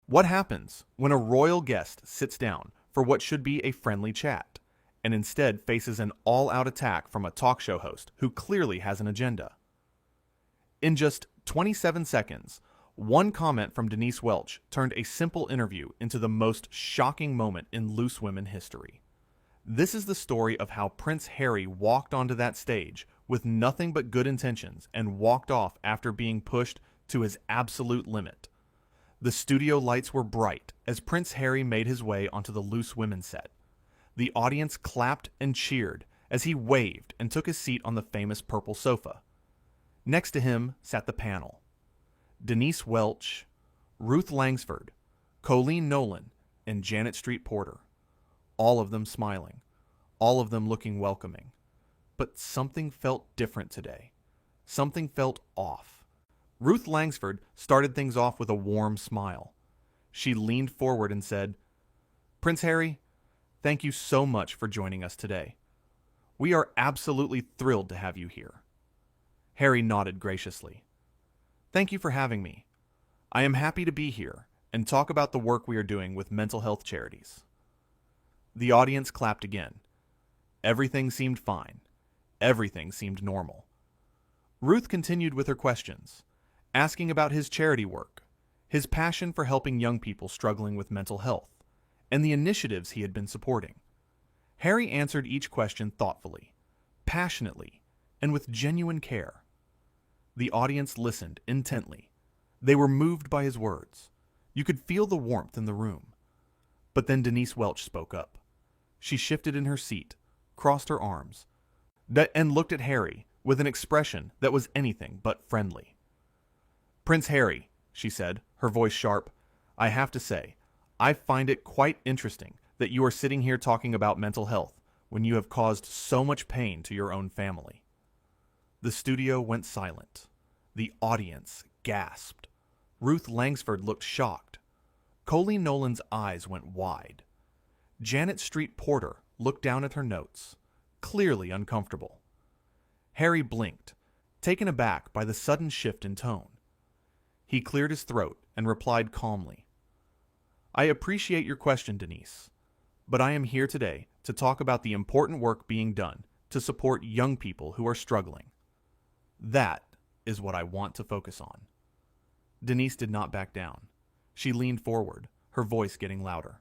What happens when a royal guest sits down for what should be a friendly chat and instead faces an all-out attack from a talk show host who clearly has an agenda? In just 27 seconds, one comment from Denise Welch turned a simple interview into the most shocking moment in loose women history. This is the story of how Prince Harry walked onto that stage with nothing but good intentions and walked off after being pushed to his absolute limit. The studio lights were bright as Prince Harry made his way onto the Loose Women set. The audience clapped and cheered as he waved and took his seat on the famous purple sofa. Next to him sat the panel: Denise Welch, Ruth Langsford, Colleen Nolan, and Janet Street Porter. All of them smiling, all of them looking welcoming. But something felt different today. Something felt off. Ruth Langsford started things off with a warm smile. She leaned forward and said, "Prince Harry, thank you so much for joining us today. We are absolutely thrilled to have you here." Harry nodded graciously. "Thank you for having me. I am happy to be here and talk about the work we are doing with mental health charities." The audience clapped again. Everything seemed fine. Everything seemed normal. Ruth continued with her questions, asking about his charity work, his passion for helping young people struggling with mental health, and the initiatives he had been supporting. Harry answered each question thoughtfully, passionately, and with genuine care. The audience listened intently. They were moved by his words. You could feel the warmth in the room. But then Denise Welch spoke up. She shifted in her seat, crossed her arms, and looked at Harry with an expression that was anything but friendly. "Prince Harry," she said, her voice sharp, "I have to say, I find it quite interesting that you are sitting here talking about mental health when you have caused so much pain to your own family." The studio went silent. The audience gasped. Ruth Langsford looked shocked. Colleen Nolan's eyes went wide. Janet Street Porter looked down at her notes, clearly uncomfortable. Harry blinked, taken aback by the sudden shift in tone. He cleared his throat and replied calmly, "I appreciate your question, Denise, but I am here today to talk about the important work being done to support young people who are struggling. That is what I want to focus on." Denise did not back down. She leaned forward, her voice getting louder.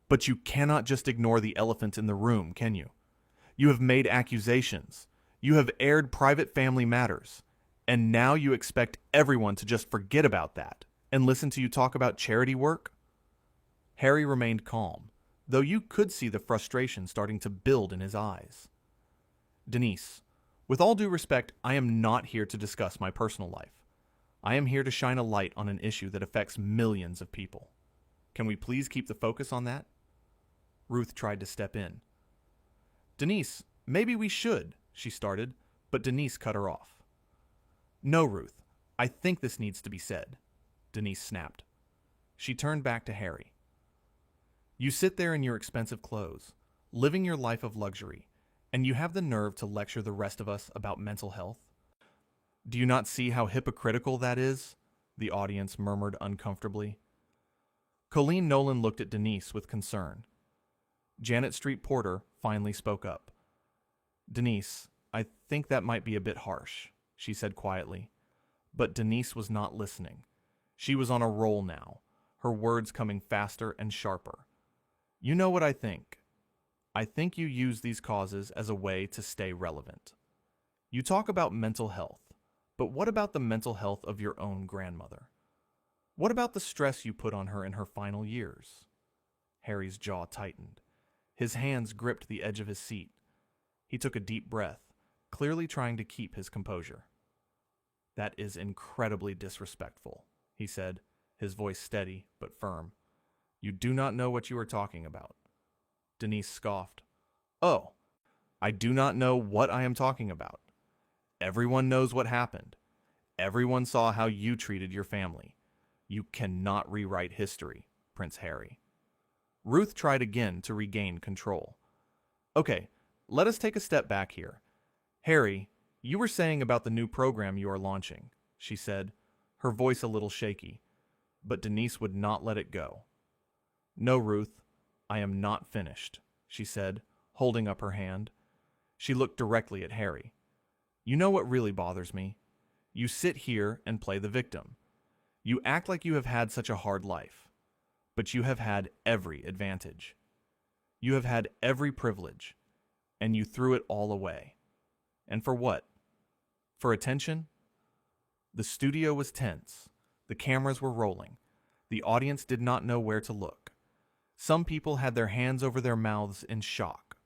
"But you cannot just ignore the elephant in the room, can you? You have made accusations. You have aired private family matters. And now you expect everyone to just forget about that and listen to you talk about charity work?" Harry remained calm, though you could see the frustration starting to build in his eyes. "Denise, with all due respect, I am not here to discuss my personal life. I am here to shine a light on an issue that affects millions of people. Can we please keep the focus on that?" Ruth tried to step in. "Denise, maybe we should," she started, but Denise cut her off. "No, Ruth, I think this needs to be said," Denise snapped. She turned back to Harry. "You sit there in your expensive clothes, living your life of luxury, and you have the nerve to lecture the rest of us about mental health? Do you not see how hypocritical that is?" the audience murmured uncomfortably. Colleen Nolan looked at Denise with concern. Janet Street Porter finally spoke up. "Denise, I think that might be a bit harsh," she said quietly. But Denise was not listening. She was on a roll now, her words coming faster and sharper. "You know what I think. I think you use these causes as a way to stay relevant. You talk about mental health, but what about the mental health of your own grandmother? What about the stress you put on her in her final years?" Harry's jaw tightened. His hands gripped the edge of his seat. He took a deep breath, clearly trying to keep his composure. "That is incredibly disrespectful," he said, his voice steady but firm. "You do not know what you are talking about." Denise scoffed. "Oh, I do not know what I am talking about. Everyone knows what happened. Everyone saw how you treated your family. You cannot rewrite history, Prince Harry." Ruth tried again to regain control. "Okay, let us take a step back here. Harry, you were saying about the new program you are launching," she said, her voice a little shaky. but Denise would not let it go. "No, Ruth, I am not finished," she said, holding up her hand. She looked directly at Harry. "You know what really bothers me? You sit here and play the victim. You act like you have had such a hard life, but you have had every advantage. You have had every privilege, and you threw it all away. And for what? For attention?" The studio was tense. The cameras were rolling. The audience did not know where to look. Some people had their hands over their mouths in shock.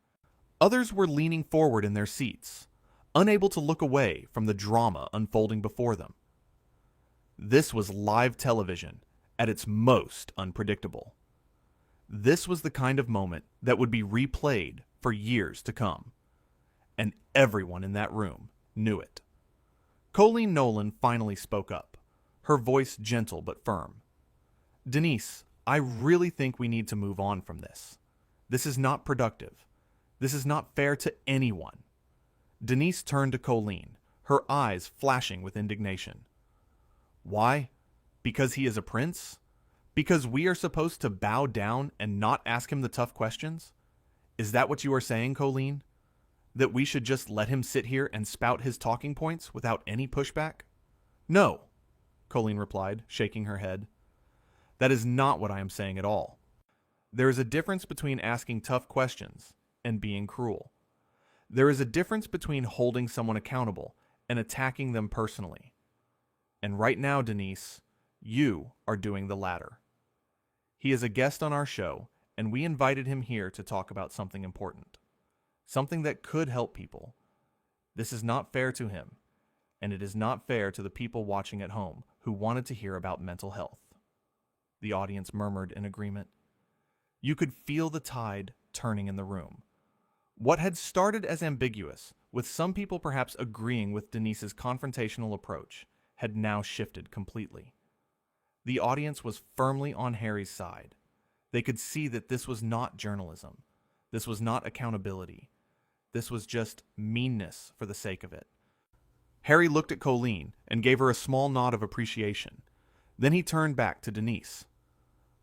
Others were leaning forward in their seats, unable to look away from the drama unfolding before them. This was live television at its most unpredictable. This was the kind of moment that would be replayed for years to come. And everyone in that room knew it. Colleen Nolan finally spoke up, her voice gentle but firm. "Denise, I really think we need to move on from this. This is not productive. This is not fair to anyone." Denise turned to Colleen, her eyes flashing with indignation. "Why? Because he is a prince? Because we are supposed to bow down and not ask him the tough questions? Is that what you are saying, Colleen? That we should just let him sit here and spout his talking points without any pushback?" "No," Colleen replied, shaking her head. "That is not what I am saying at all. There is a difference between asking tough questions and being cruel. There is a difference between holding someone accountable and attacking them personally. And right now, Denise, you are doing the latter. He is a guest on our show, and we invited him here to talk about something important. Something that could help people. This is not fair to him, and it is not fair to the people watching at home who wanted to hear about mental health." The audience murmured in agreement. You could feel the tide turning in the room. What had started as ambiguous, with some people perhaps agreeing with Denise's confrontational approach, had now shifted completely. The audience was firmly on Harry's side. They could see that this was not journalism. This was not accountability. This was just meanness for the sake of it. Harry looked at Colleen and gave her a small nod of appreciation. Then he turned back to Denise.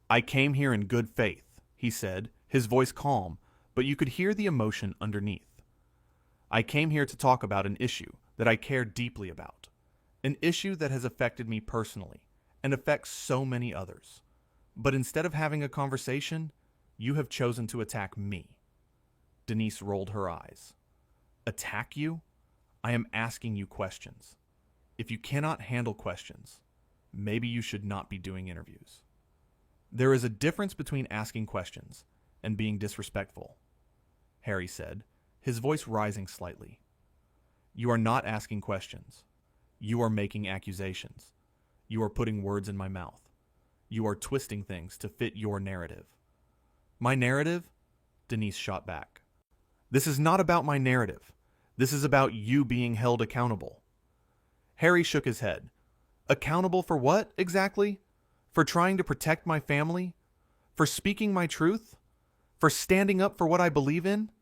"I came here in good faith," he said, his voice calm, but you could hear the emotion underneath. "I came here to talk about an issue that I care deeply about. An issue that has affected me personally and affects so many others. But instead of having a conversation, you have chosen to attack me." Denise rolled her eyes. "Attack you? I am asking you questions. If you cannot handle questions, maybe you should not be doing interviews." "There is a difference between asking questions and being disrespectful," Harry said, his voice rising slightly. "You are not asking questions. You are making accusations. You are putting words in my mouth. You are twisting things to fit your narrative." "My narrative?" Denise shot back. "This is not about my narrative. This is about you being held accountable." Harry shook his head. "Accountable for what, exactly? For trying to protect my family? For speaking my truth? For standing up for what I believe in?"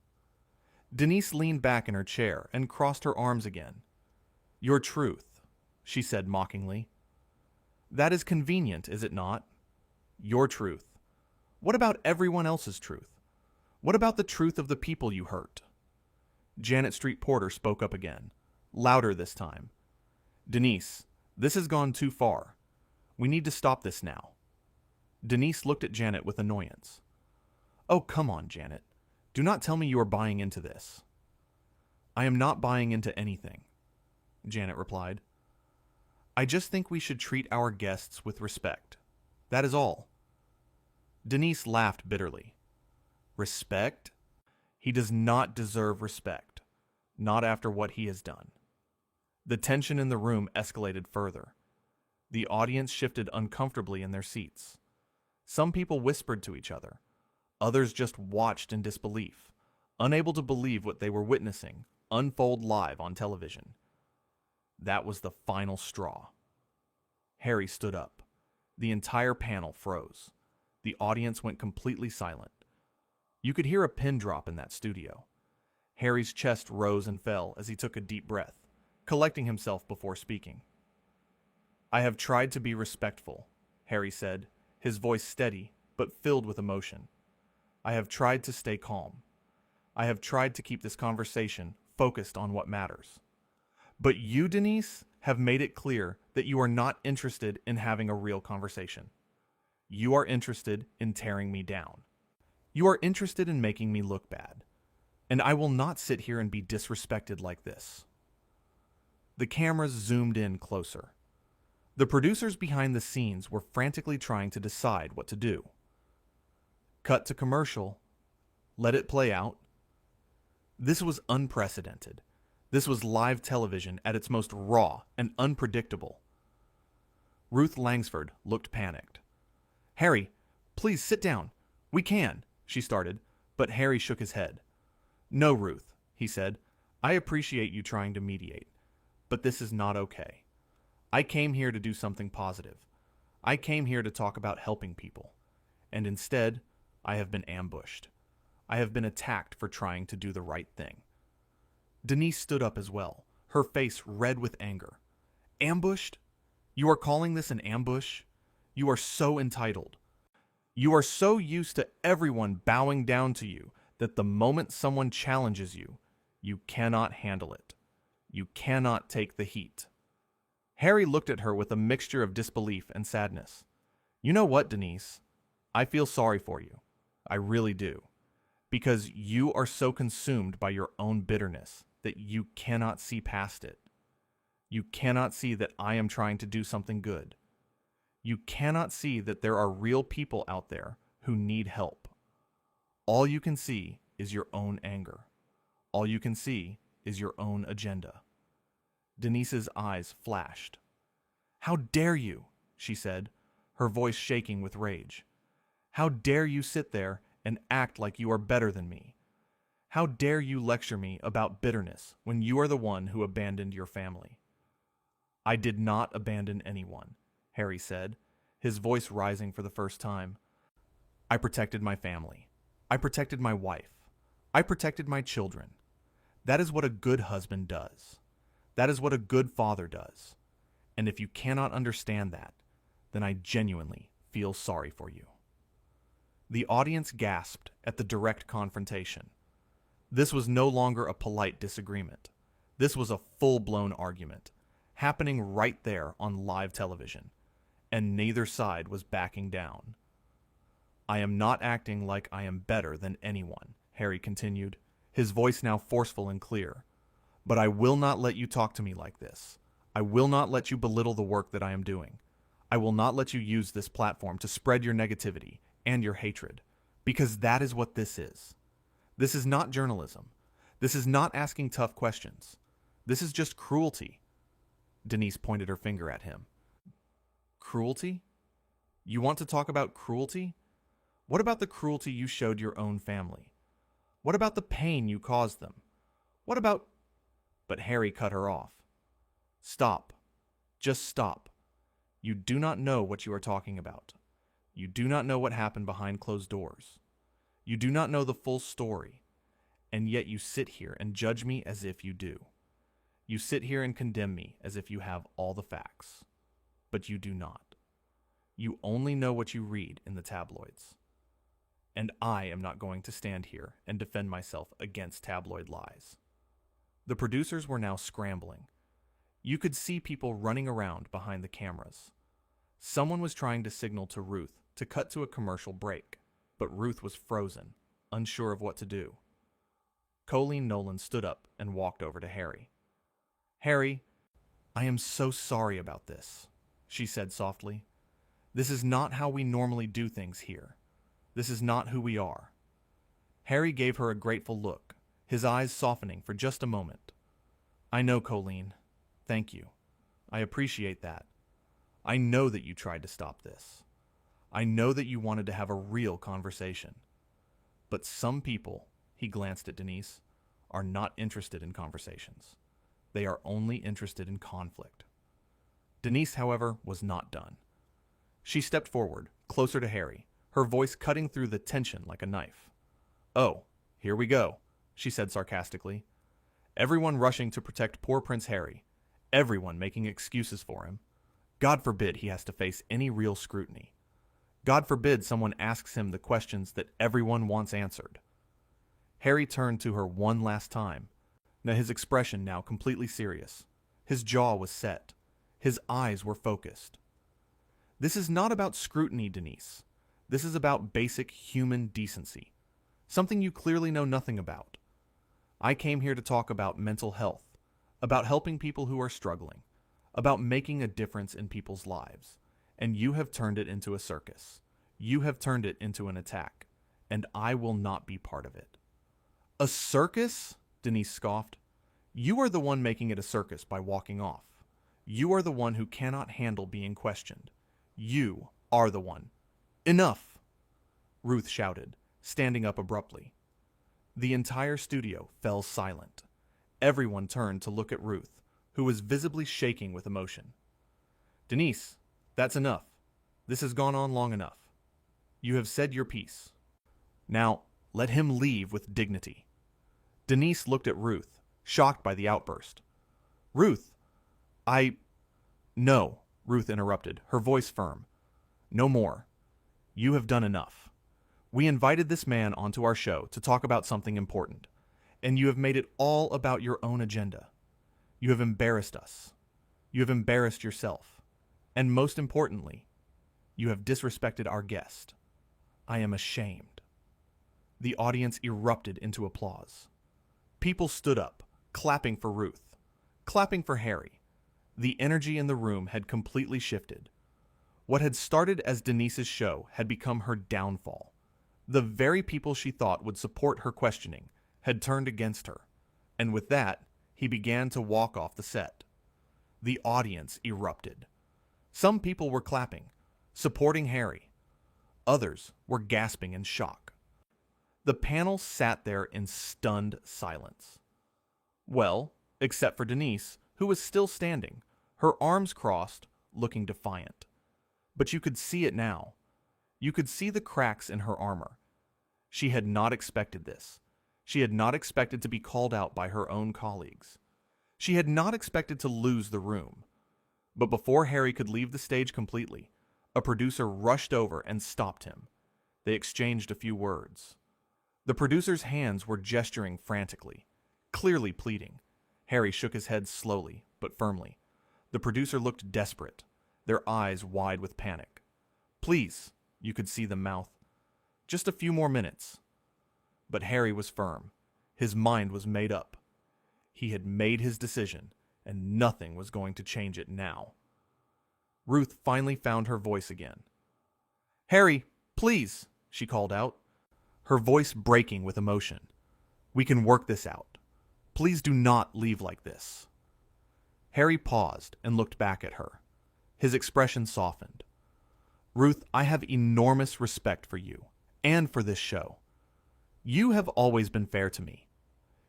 Denise leaned back in her chair and crossed her arms again. "Your truth," she said mockingly. "That is convenient, is it not? Your truth. What about everyone else's truth? What about the truth of the people you hurt?" Janet Street Porter spoke up again, louder this time. "Denise, this has gone too far. We need to stop this now." Denise looked at Janet with annoyance. "Oh, come on, Janet. Do not tell me you are buying into this." "I am not buying into anything," Janet replied. "I just think we should treat our guests with respect. That is all." Denise laughed bitterly. "Respect? He does not deserve respect. Not after what he has done." The tension in the room escalated further. The audience shifted uncomfortably in their seats. Some people whispered to each other. Others just watched in disbelief, unable to believe what they were witnessing unfold live on television. That was the final straw. Harry stood up. The entire panel froze. The audience went completely silent. You could hear a pin drop in that studio. Harry's chest rose and fell as he took a deep breath, collecting himself before speaking. "I have tried to be respectful," Harry said, his voice steady but filled with emotion. I have tried to stay calm. I have tried to keep this conversation focused on what matters. But you, Denise, have made it clear that you are not interested in having a real conversation. You are interested in tearing me down. You are interested in making me look bad. And I will not sit here and be disrespected like this. The cameras zoomed in closer. The producers behind the scenes were frantically trying to decide what to do. Cut to commercial. Let it play out. This was unprecedented. This was live television at its most raw and unpredictable. Ruth Langsford looked panicked. Harry, please sit down. We can, she started, but Harry shook his head. No, Ruth, he said. I appreciate you trying to mediate, but this is not okay. I came here to do something positive. I came here to talk about helping people. And instead, I have been ambushed. I have been attacked for trying to do the right thing. Denise stood up as well, her face red with anger. Ambushed? You are calling this an ambush? You are so entitled. You are so used to everyone bowing down to you that the moment someone challenges you, you cannot handle it. You cannot take the heat. Harry looked at her with a mixture of disbelief and sadness. You know what, Denise? I feel sorry for you. I really do. Because you are so consumed by your own bitterness that you cannot see past it. You cannot see that I am trying to do something good. You cannot see that there are real people out there who need help. All you can see is your own anger. All you can see is your own agenda. Denise's eyes flashed. How dare you, she said, her voice shaking with rage. How dare you sit there and act like you are better than me? How dare you lecture me about bitterness when you are the one who abandoned your family? I did not abandon anyone, Harry said, his voice rising for the first time. I protected my family. I protected my wife. I protected my children. That is what a good husband does. That is what a good father does. And if you cannot understand that, then I genuinely feel sorry for you. The audience gasped at the direct confrontation. This was no longer a polite disagreement. This was a full-blown argument, happening right there on live television, and neither side was backing down. I am not acting like I am better than anyone, Harry continued, his voice now forceful and clear. But I will not let you talk to me like this. I will not let you belittle the work that I am doing. I will not let you use this platform to spread your negativity and your hatred, because that is what this is. This is not journalism. This is not asking tough questions. This is just cruelty. Denise pointed her finger at him. Cruelty? You want to talk about cruelty? What about the cruelty you showed your own family? What about the pain you caused them? What about... But Harry cut her off. Stop. Just stop. You do not know what you are talking about. You do not know what happened behind closed doors. You do not know the full story. And yet you sit here and judge me as if you do. You sit here and condemn me as if you have all the facts. But you do not. You only know what you read in the tabloids. And I am not going to stand here and defend myself against tabloid lies. The producers were now scrambling. You could see people running around behind the cameras. Someone was trying to signal to Ruth to cut to a commercial break, but Ruth was frozen, unsure of what to do. Colleen Nolan stood up and walked over to Harry. Harry, I am so sorry about this, she said softly. This is not how we normally do things here. This is not who we are. Harry gave her a grateful look, his eyes softening for just a moment. I know, Colleen. Thank you. I appreciate that. I know that you tried to stop this. I know that you wanted to have a real conversation. But some people, he glanced at Denise, are not interested in conversations. They are only interested in conflict. Denise, however, was not done. She stepped forward, closer to Harry, her voice cutting through the tension like a knife. Oh, here we go, she said sarcastically. Everyone rushing to protect poor Prince Harry. Everyone making excuses for him. God forbid he has to face any real scrutiny. God forbid someone asks him the questions that everyone wants answered. Harry turned to her one last time, his expression now completely serious. His jaw was set. His eyes were focused. This is not about scrutiny, Denise. This is about basic human decency, something you clearly know nothing about. I came here to talk about mental health, about helping people who are struggling, about making a difference in people's lives, and you have turned it into a circus. You have turned it into an attack, and I will not be part of it. A circus? Denise scoffed. You are the one making it a circus by walking off. You are the one who cannot handle being questioned. You are the one. Enough! Ruth shouted, standing up abruptly. The entire studio fell silent. Everyone turned to look at Ruth, who was visibly shaking with emotion. Denise, that's enough. This has gone on long enough. You have said your piece. Now, let him leave with dignity. Denise looked at Ruth, shocked by the outburst. Ruth, No, Ruth interrupted, her voice firm. No more. You have done enough. We invited this man onto our show to talk about something important, and you have made it all about your own agenda. You have embarrassed us. You have embarrassed yourself. And most importantly, you have disrespected our guest. I am ashamed. The audience erupted into applause. People stood up, clapping for Ruth, clapping for Harry. The energy in the room had completely shifted. What had started as Denise's show had become her downfall. The very people she thought would support her questioning had turned against her, and with that, he began to walk off the set. The audience erupted. Some people were clapping, supporting Harry. Others were gasping in shock. The panel sat there in stunned silence. Well, except for Denise, who was still standing, her arms crossed, looking defiant. But you could see it now. You could see the cracks in her armor. She had not expected this. She had not expected to be called out by her own colleagues. She had not expected to lose the room. But before Harry could leave the stage completely, a producer rushed over and stopped him. They exchanged a few words. The producer's hands were gesturing frantically, clearly pleading. Harry shook his head slowly, but firmly. The producer looked desperate, their eyes wide with panic. Please, you could see the mouth. Just a few more minutes. But Harry was firm. His mind was made up. He had made his decision, and nothing was going to change it now. Ruth finally found her voice again. Harry, please, she called out, her voice breaking with emotion. We can work this out. Please do not leave like this. Harry paused and looked back at her. His expression softened. Ruth, I have enormous respect for you and for this show. You have always been fair to me.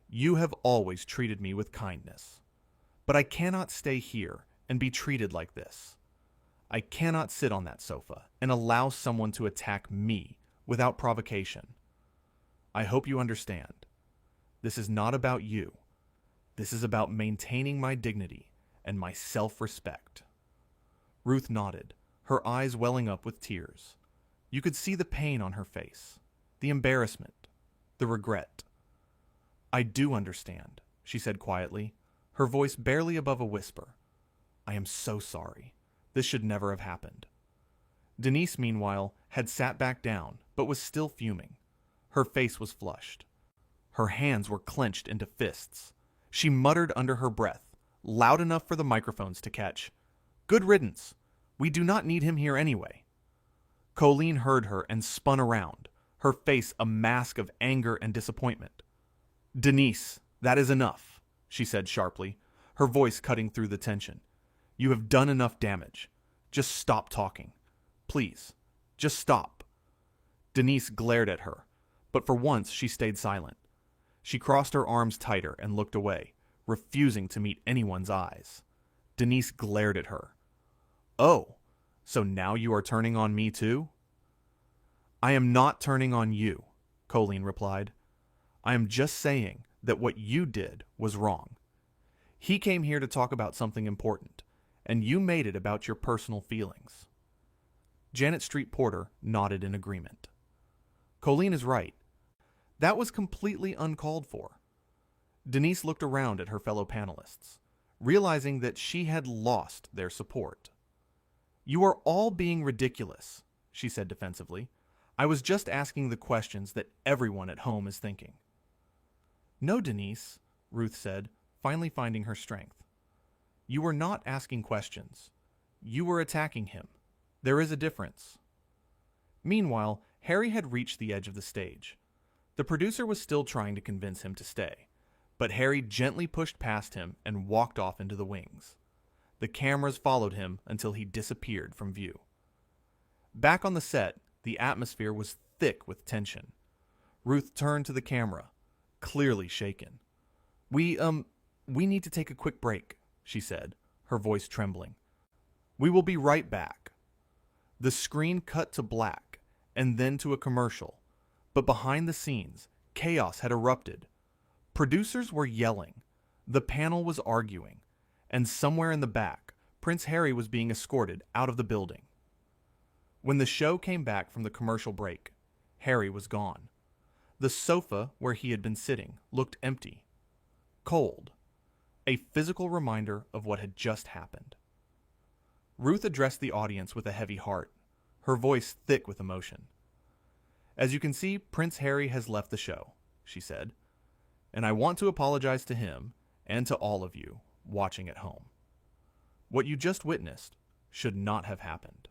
You have always treated me with kindness. But I cannot stay here and be treated like this. I cannot sit on that sofa and allow someone to attack me without provocation. I hope you understand. This is not about you. This is about maintaining my dignity and my self-respect. Ruth nodded, her eyes welling up with tears. You could see the pain on her face, the embarrassment, the regret. I do understand, she said quietly, her voice barely above a whisper. I am so sorry. This should never have happened. Denise, meanwhile, had sat back down, but was still fuming. Her face was flushed. Her hands were clenched into fists. She muttered under her breath, loud enough for the microphones to catch. Good riddance. We do not need him here anyway. Colleen heard her and spun around, her face a mask of anger and disappointment. Denise, that is enough, she said sharply, her voice cutting through the tension. You have done enough damage. Just stop talking. Please, just stop. Denise glared at her, but for once she stayed silent. She crossed her arms tighter and looked away, refusing to meet anyone's eyes. Denise glared at her. Oh, so now you are turning on me too? I am not turning on you, Colleen replied. I am just saying that what you did was wrong. He came here to talk about something important, and you made it about your personal feelings. Janet Street Porter nodded in agreement. Colleen is right. That was completely uncalled for. Denise looked around at her fellow panelists, realizing that she had lost their support. You are all being ridiculous, she said defensively. I was just asking the questions that everyone at home is thinking. No, Denise, Ruth said, finally finding her strength. You were not asking questions. You were attacking him. There is a difference. Meanwhile, Harry had reached the edge of the stage. The producer was still trying to convince him to stay, but Harry gently pushed past him and walked off into the wings. The cameras followed him until he disappeared from view. Back on the set, the atmosphere was thick with tension. Ruth turned to the camera, clearly shaken. We need to take a quick break, she said, her voice trembling. We will be right back. The screen cut to black and then to a commercial, but behind the scenes, chaos had erupted. Producers were yelling, the panel was arguing, and somewhere in the back, Prince Harry was being escorted out of the building. When the show came back from the commercial break, Harry was gone. The sofa where he had been sitting looked empty, cold, a physical reminder of what had just happened. Ruth addressed the audience with a heavy heart, her voice thick with emotion. As you can see, Prince Harry has left the show, she said, and I want to apologize to him and to all of you watching at home. What you just witnessed should not have happened.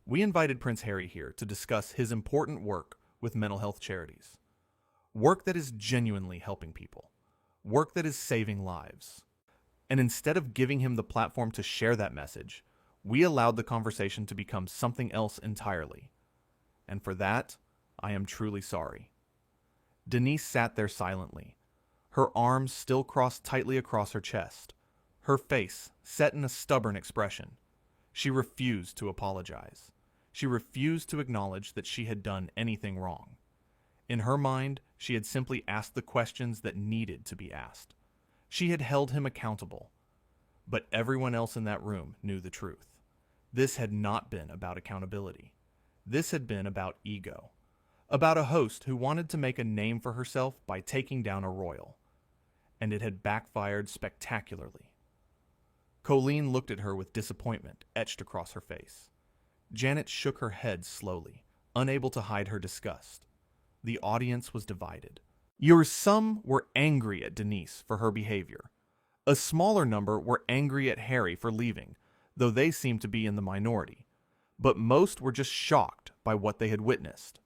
We invited Prince Harry here to discuss his important work with mental health charities. Work that is genuinely helping people. Work that is saving lives. And instead of giving him the platform to share that message, we allowed the conversation to become something else entirely. And for that, I am truly sorry. Denise sat there silently, her arms still crossed tightly across her chest, her face set in a stubborn expression. She refused to apologize. She refused to acknowledge that she had done anything wrong. In her mind, she had simply asked the questions that needed to be asked. She had held him accountable. But everyone else in that room knew the truth. This had not been about accountability. This had been about ego. About a host who wanted to make a name for herself by taking down a royal. And it had backfired spectacularly. Colleen looked at her with disappointment etched across her face. Janet shook her head slowly, unable to hide her disgust. The audience was divided. Some were angry at Denise for her behavior. A smaller number were angry at Harry for leaving, though they seemed to be in the minority. But most were just shocked by what they had witnessed.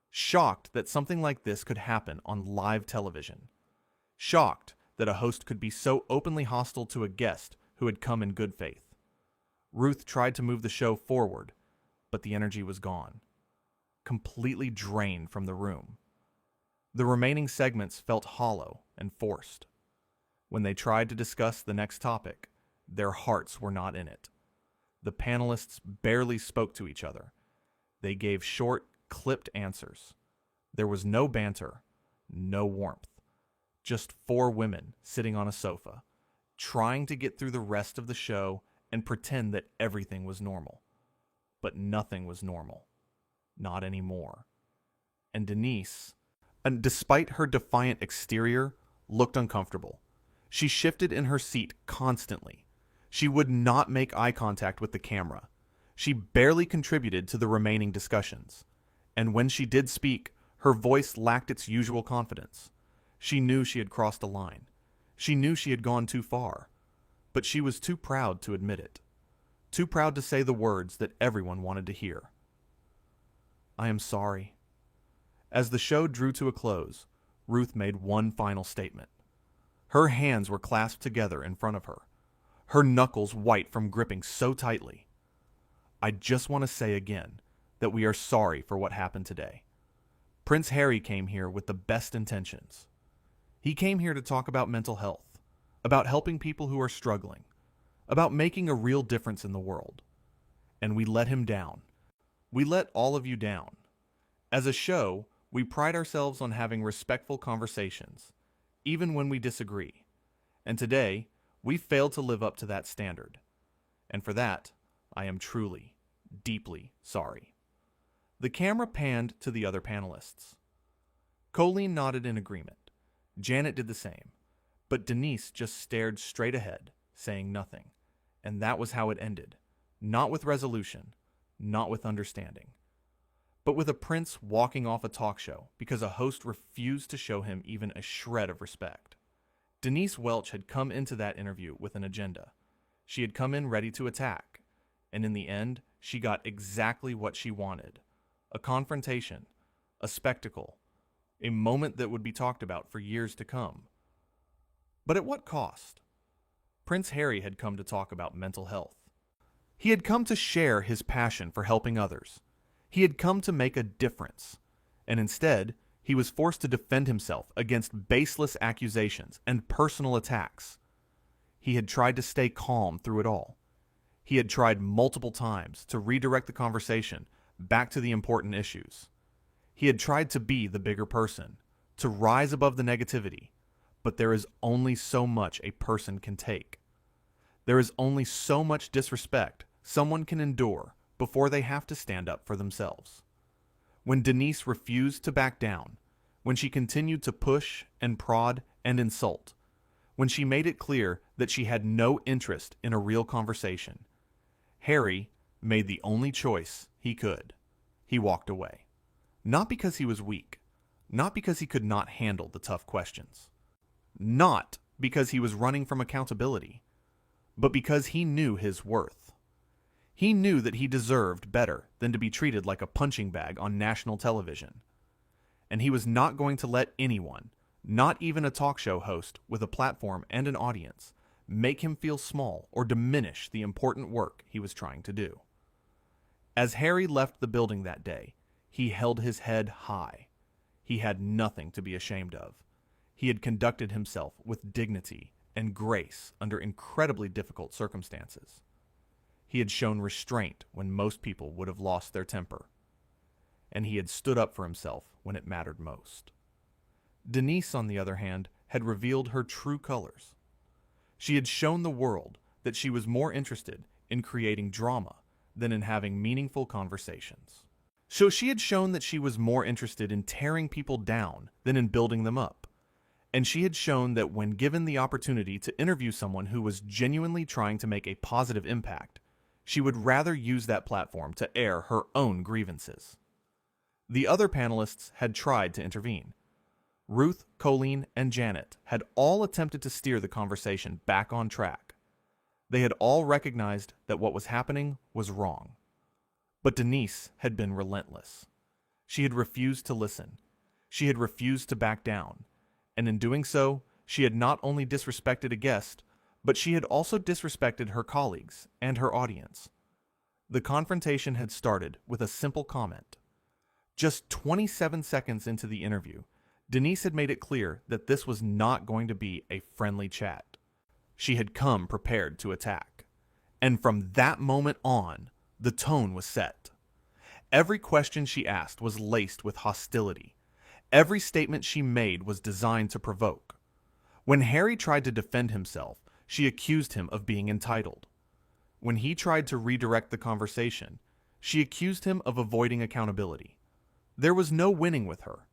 Shocked that something like this could happen on live television. Shocked that a host could be so openly hostile to a guest who had come in good faith. Ruth tried to move the show forward, but the energy was gone, completely drained from the room. The remaining segments felt hollow and forced. When they tried to discuss the next topic, their hearts were not in it. The panelists barely spoke to each other. They gave short, clipped answers. There was no banter, no warmth. Just four women sitting on a sofa, trying to get through the rest of the show and pretend that everything was normal. But nothing was normal. Not anymore. And Denise, despite her defiant exterior, looked uncomfortable. She shifted in her seat constantly. She would not make eye contact with the camera. She barely contributed to the remaining discussions. And when she did speak, her voice lacked its usual confidence. She knew she had crossed a line. She knew she had gone too far. But she was too proud to admit it. Too proud to say the words that everyone wanted to hear. I am sorry. As the show drew to a close, Ruth made one final statement. Her hands were clasped together in front of her, her knuckles white from gripping so tightly. I just want to say again that we are sorry for what happened today. Prince Harry came here with the best intentions. He came here to talk about mental health, about helping people who are struggling, about making a real difference in the world. And we let him down. We let all of you down. As a show, we pride ourselves on having respectful conversations, even when we disagree. And today, we failed to live up to that standard. And for that, I am truly, deeply sorry." The camera panned to the other panelists. Colleen nodded in agreement. Janet did the same. But Denise just stared straight ahead, saying nothing. And that was how it ended. Not with resolution, not with understanding, but with a prince walking off a talk show because a host refused to show him even a shred of respect. Denise Welch had come into that interview with an agenda. She had come in ready to attack, and in the end, she got exactly what she wanted. A confrontation, a spectacle, a moment that would be talked about for years to come. But at what cost? Prince Harry had come to talk about mental health. He had come to share his passion for helping others. He had come to make a difference. And instead, he was forced to defend himself against baseless accusations and personal attacks. He had tried to stay calm through it all. He had tried multiple times to redirect the conversation back to the important issues. He had tried to be the bigger person, to rise above the negativity, but there is only so much a person can take. There is only so much disrespect someone can endure before they have to stand up for themselves. When Denise refused to back down, when she continued to push and prod and insult, when she made it clear that she had no interest in a real conversation, Harry made the only choice he could. He walked away. Not because he was weak, not because he could not handle the tough questions, not because he was running from accountability, but because he knew his worth. He knew that he deserved better than to be treated like a punching bag on national television. And he was not going to let anyone, not even a talk show host with a platform and an audience, make him feel small or diminish the important work he was trying to do. As Harry left the building that day, he held his head high. He had nothing to be ashamed of. He had conducted himself with dignity and grace under incredibly difficult circumstances. He had shown restraint when most people would have lost their temper. And he had stood up for himself when it mattered most. Denise, on the other hand, had revealed her true colors. She had shown the world that she was more interested in creating drama than in having meaningful conversations. So she had shown that she was more interested in tearing people down than in building them up. And she had shown that when given the opportunity to interview someone who was genuinely trying to make a positive impact, she would rather use that platform to air her own grievances. The other panelists had tried to intervene. Ruth, Colleen, and Janet had all attempted to steer the conversation back on track. They had all recognized that what was happening was wrong. But Denise had been relentless. She had refused to listen. She had refused to back down. And in doing so, she had not only disrespected a guest, but she had also disrespected her colleagues and her audience. The confrontation had started with a simple comment. Just 27 seconds into the interview, Denise had made it clear that this was not going to be a friendly chat. She had come prepared to attack. And from that moment on, the tone was set. Every question she asked was laced with hostility. Every statement she made was designed to provoke. When Harry tried to defend himself, she accused him of being entitled. When he tried to redirect the conversation, she accused him of avoiding accountability. There was no winning with her.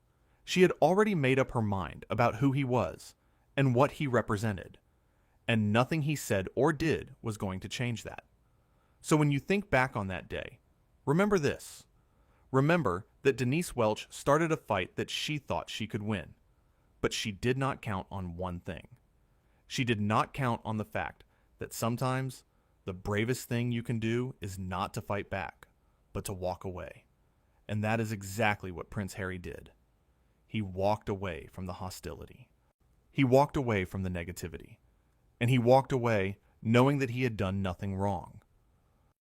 She had already made up her mind about who he was and what he represented, and nothing he said or did was going to change that. So when you think back on that day, remember this. Remember that Denise Welch started a fight that she thought she could win, but she did not count on one thing. She did not count on the fact that sometimes the bravest thing you can do is not to fight back, but to walk away. And that is exactly what Prince Harry did. He walked away from the hostility. He walked away from the negativity. And he walked away knowing that he had done nothing wrong.